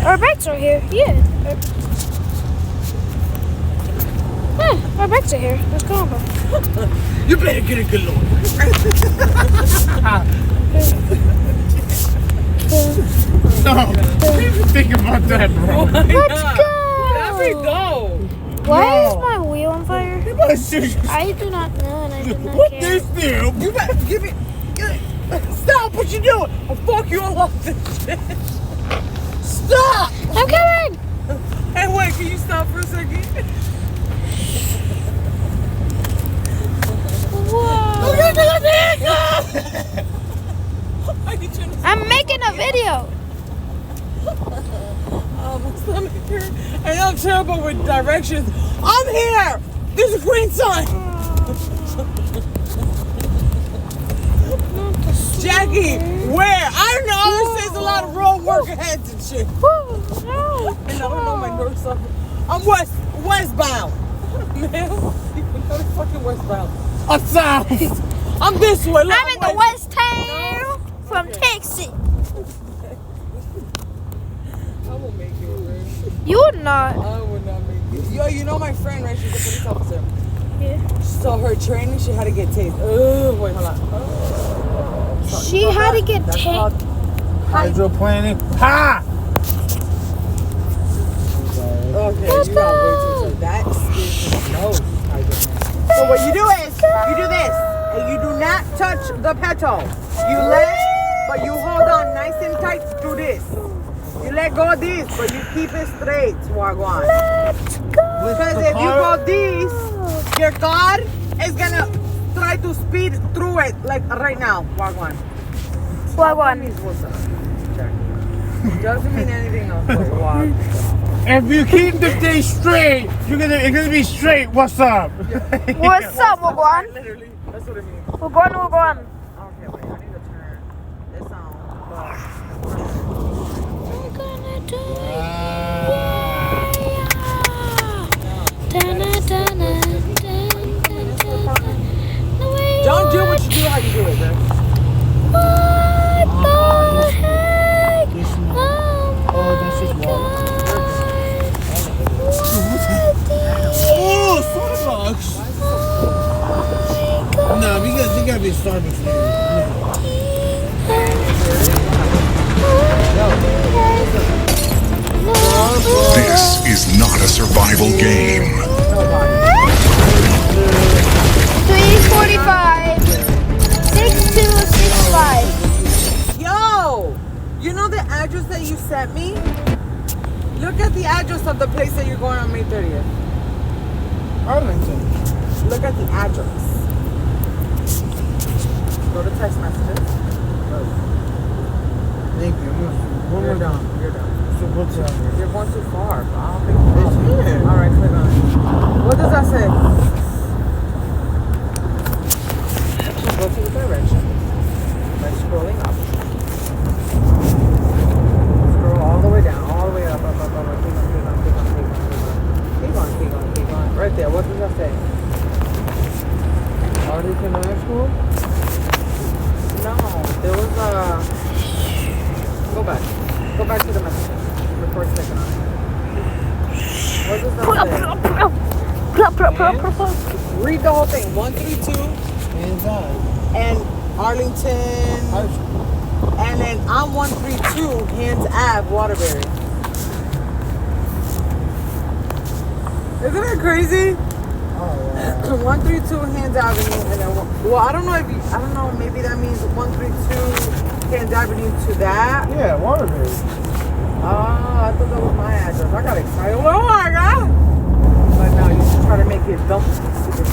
Our bikes are here. Yeah. Our bikes are here. Let's go on. You better get a good lawyer. No, even think about that, bro. Let's go. Let me go. Why No. is my wheel on fire? You better seriously. I do not know, and I do not What care. this do? You better give me. Stop what you doing. Oh, fuck you, I lost this shit. Stop. I'm coming. Hey, wait, can you stop for a second? Whoa. I'm making a video. My stomach hurt. And I'm terrible with directions. I'm here. There's a green sign. Jackie, where? I don't know. It says a lot of road work ahead and shit. And I don't know my north side. I'm westbound. Man, you know fucking westbound. I'm south. I'm this way. Look, I'm in the West Town from Texas. I will make it, bro. You would not. I would not make it. Yo, you know my friend, right? She's a police officer. Yeah. So her training, she had to get tased. Wait, hold on. She had to get tased. Hydroplaning. Ha! Okay, Let's you got way go. too much. That scares me. No, so what you do is, you do this, and you do not touch the pedal. You but you hold on nice and tight to this. You let go of this, but you keep it straight, Wagwan. Let's go. Because if you go this, your car is gonna try to speed through it, like right now, Wagwan. Wagwan. Means what's up, Jackie. Doesn't mean anything else, but Wagwan. If you keep the thing straight, it's gonna be straight. What's up? What's up, Wagwan? Literally, that's what it means. Wagwan, Wagwan. Okay, wait, I need to turn this on. We're gonna do it. Don't do what you do, how you do it, bro. What the heck? This one. Oh that's just my water. God. Oh, Starbucks. Nah, we gotta be Starbucks here. This is not a survival game. 345. 6265. Yo, you know the address that you sent me? Look at the address of the place that you're going on May 30th. Arlington. Look at the address. Go to text messages. Thank you. One more down. You're done. So what's up? You're going too far. But I don't think It's here. All right, click on it. What does that say? Go to the direction by scrolling up. Scroll all the way down, all the way up. Keep on. Right there. What does that say? Arlington High School? No, there was a. Go back. Go back to the message before clicking on it. What does that say? Read the whole thing. 132 Inside. and Arlington, High School. and then I'm 132 Hands Ave, Waterbury. Isn't that crazy? Oh, yeah. 132 Hands Avenue, and then well, I don't know, maybe that means 132 Hands Avenue to that. Yeah, Waterbury. Oh, I thought that was my address. I got excited. Oh my God! But no, you should try to make it dump super